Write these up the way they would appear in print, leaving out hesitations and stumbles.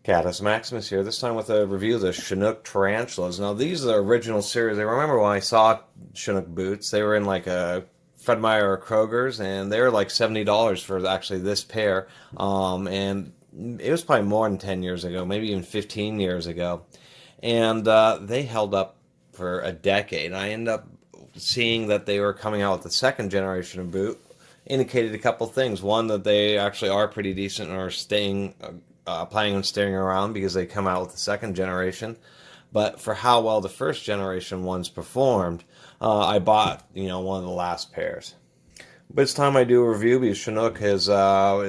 Catus Maximus here, this time with a review of the Chinook Tarantulas. Now, these are the original series. I remember when I saw Chinook boots, they were in like a Fred Meyer or Kroger's, and they were like $70 for actually this pair. And it was probably more than 10 years ago, maybe even 15 years ago. And they held up for a decade. I ended up seeing that they were coming out with the second generation of boot. Indicated a couple things. One, that they actually are pretty decent and are staying planning on staying around because they come out with the second generation. But for how well the first generation ones performed, I bought one of the last pairs. But it's time I do a review because Chinook is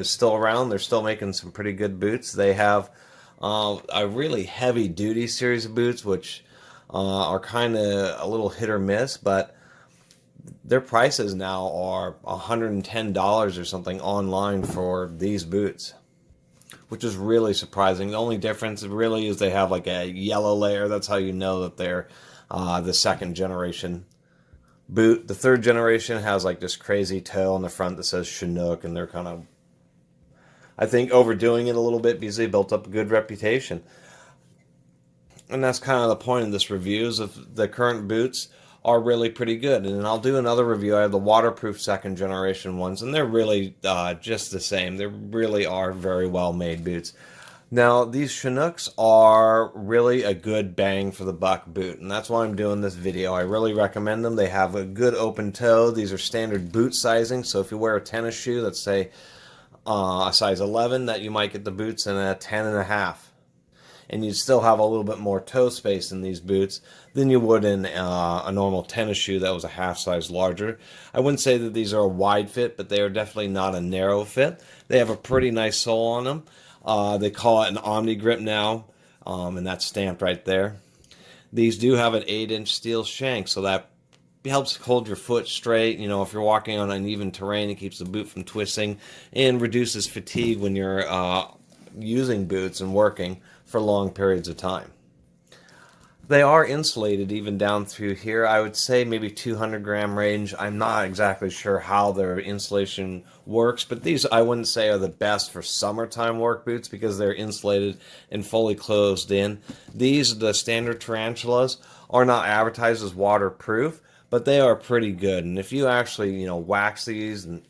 still around. They're still making some pretty good boots. They have a really heavy duty series of boots, which are kind of a little hit or miss, but their prices now are $110 or something online for these boots, which is really surprising. The only difference really is they have like a yellow layer. That's how you know that they're the second generation boot. The third generation has like this crazy toe on the front that says Chinook, and they're kind of, I think, overdoing it a little bit because they built up a good reputation. And that's kind of the point of this review, is of the current boots are really pretty good. And I'll do another review. I have the waterproof second generation ones, and they're really just the same. They really are very well made boots. Now, these Chinooks are really a good bang for the buck boot, and that's why I'm doing this video. I really recommend them. They have a good open toe. These are standard boot sizing, so if you wear a tennis shoe, let's say a size 11, that you might get the boots in a 10 and a half. And you'd still have a little bit more toe space in these boots than you would in a normal tennis shoe that was a half size larger. I wouldn't say that these are a wide fit, but they are definitely not a narrow fit. They have a pretty nice sole on them. They call it an Omni Grip now, and that's stamped right there. These do have an 8-inch steel shank, so that helps hold your foot straight. If you're walking on uneven terrain, it keeps the boot from twisting and reduces fatigue when you're using boots and working for long periods of time. They are insulated even down through here. I would say maybe 200 gram range. I'm not exactly sure how their insulation works, but these I wouldn't say are the best for summertime work boots because they're insulated and fully closed in. These, the standard Tarantulas, are not advertised as waterproof, but they are pretty good. And if you actually, wax these and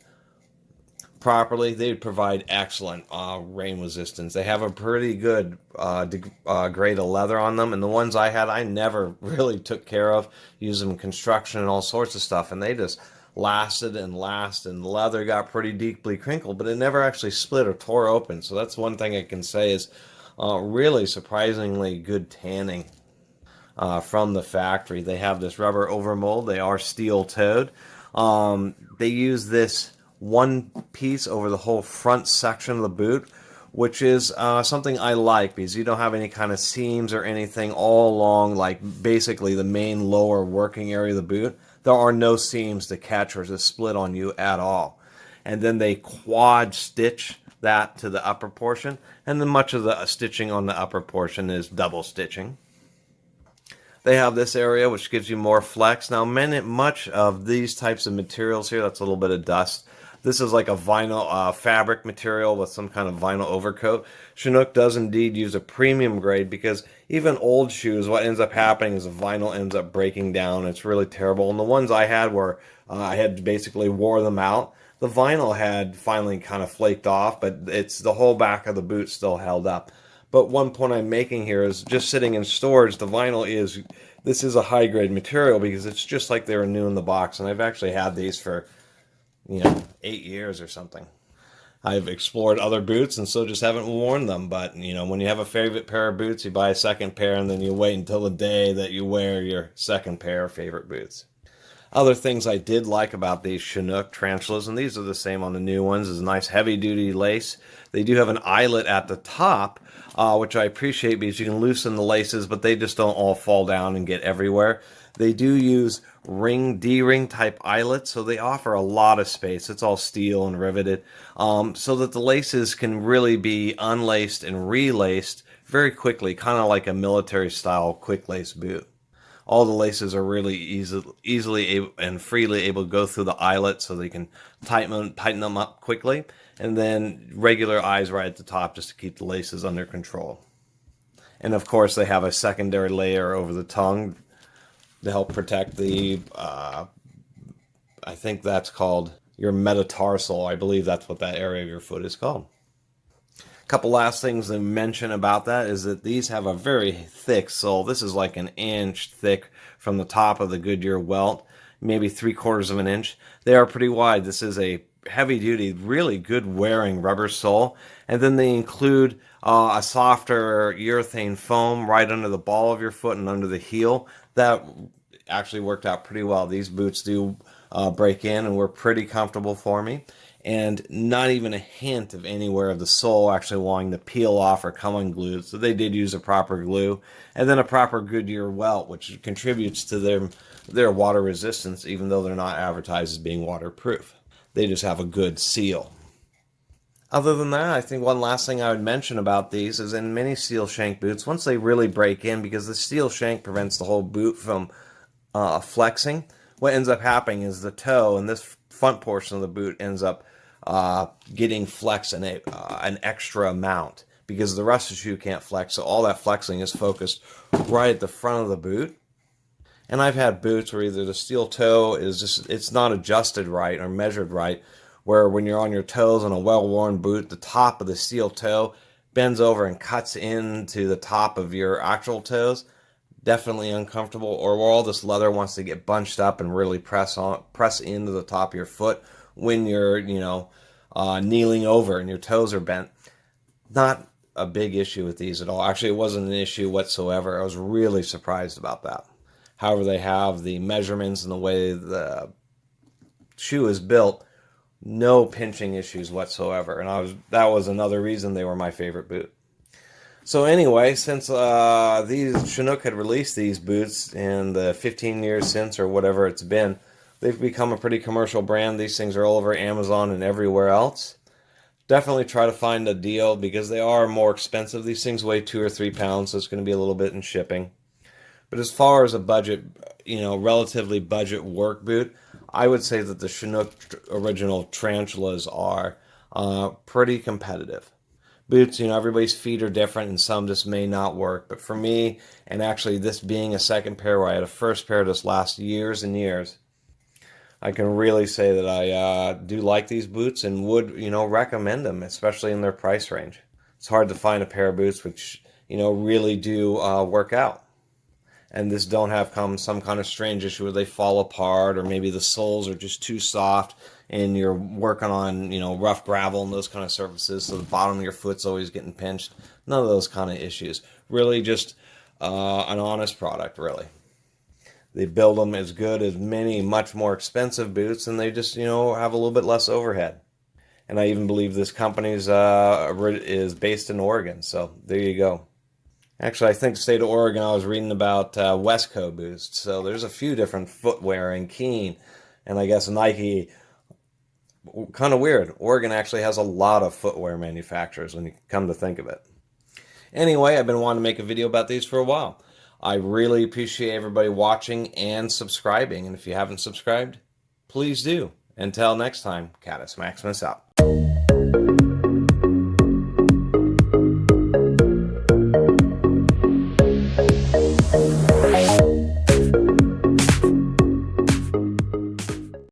properly, they provide excellent rain resistance. They have a pretty good grade of leather on them, and the ones I had, I never really took care of. Used them in construction and all sorts of stuff, and they just lasted and lasted. And the leather got pretty deeply crinkled, but it never actually split or tore open. So that's one thing I can say is really surprisingly good tanning from the factory. They have this rubber overmold. They are steel-toed. They use this one piece over the whole front section of the boot, which is something I like because you don't have any kind of seams or anything all along, like basically the main lower working area of the boot. There are no seams to catch or to split on you at all. And then they quad stitch that to the upper portion, and then much of the stitching on the upper portion is double stitching. They have this area which gives you more flex. Now, much of these types of materials here, that's a little bit of dust. This is like a vinyl fabric material with some kind of vinyl overcoat. Chinook does indeed use a premium grade because even old shoes, what ends up happening is the vinyl ends up breaking down. It's really terrible. And the ones I had where I had basically wore them out, the vinyl had finally kind of flaked off, but it's the whole back of the boot still held up. But one point I'm making here is just sitting in storage, the vinyl this is a high grade material because it's just like they were new in the box. And I've actually had these for 8 years or something. I've explored other boots and so just haven't worn them. But, when you have a favorite pair of boots, you buy a second pair and then you wait until the day that you wear your second pair of favorite boots. Other things I did like about these Chinook Tarantulas, and these are the same on the new ones, is nice heavy-duty lace. They do have an eyelet at the top, which I appreciate because you can loosen the laces, but they just don't all fall down and get everywhere. They do use D-ring type eyelets, so they offer a lot of space. It's all steel and riveted, so that the laces can really be unlaced and relaced very quickly, kind of like a military-style quick-lace boot. All the laces are really easily and freely able to go through the eyelet, so they can tighten them up quickly, and then regular eyes right at the top just to keep the laces under control. And of course, they have a secondary layer over the tongue to help protect the, I think that's called your metatarsal. I believe that's what that area of your foot is called. A couple last things to mention about that is that these have a very thick sole. This is like an inch thick from the top of the Goodyear welt, maybe 3/4 of an inch. They are pretty wide. This is a heavy duty, really good wearing rubber sole. And then they include a softer urethane foam right under the ball of your foot and under the heel. That actually worked out pretty well. These boots do break in and were pretty comfortable for me. And not even a hint of anywhere of the sole actually wanting to peel off or come unglued. So they did use a proper glue. And then a proper Goodyear welt, which contributes to their water resistance, even though they're not advertised as being waterproof. They just have a good seal. Other than that, I think one last thing I would mention about these is in many steel shank boots, once they really break in, because the steel shank prevents the whole boot from flexing, what ends up happening is the toe and this front portion of the boot ends up getting flexed in an extra amount because the rest of the shoe can't flex. So all that flexing is focused right at the front of the boot. And I've had boots where either the steel toe is just, it's not adjusted right or measured right, where when you're on your toes on a well-worn boot, the top of the steel toe bends over and cuts into the top of your actual toes. Definitely uncomfortable. Or where all this leather wants to get bunched up and really press into the top of your foot when you're, kneeling over and your toes are bent. Not a big issue with these at all. Actually, it wasn't an issue whatsoever. I was really surprised about that. However, they have the measurements and the way the shoe is built, no pinching issues whatsoever. And that was another reason they were my favorite boot. So anyway, since Chinook had released these boots in the 15 years since or whatever it's been, they've become a pretty commercial brand. These things are all over Amazon and everywhere else. Definitely try to find a deal because they are more expensive. These things weigh 2 or 3 pounds, so it's going to be a little bit in shipping. But as far as a budget, relatively budget work boot, I would say that the Chinook original Tarantulas are pretty competitive. Boots, everybody's feet are different and some just may not work. But for me, and actually this being a second pair where I had a first pair just last years and years, I can really say that I do like these boots and would, recommend them, especially in their price range. It's hard to find a pair of boots which, really do work out. And this don't have some kind of strange issue where they fall apart or maybe the soles are just too soft and you're working on, rough gravel and those kind of surfaces, so the bottom of your foot's always getting pinched. None of those kind of issues. Really just an honest product, really. They build them as good as many much more expensive boots, and they just, have a little bit less overhead. And I even believe this company is based in Oregon, so there you go. Actually, I think the state of Oregon, I was reading about Westco boots. So there's a few different footwear in Keene. And I guess Nike, kind of weird. Oregon actually has a lot of footwear manufacturers when you come to think of it. Anyway, I've been wanting to make a video about these for a while. I really appreciate everybody watching and subscribing. And if you haven't subscribed, please do. Until next time, Catus Maximus out.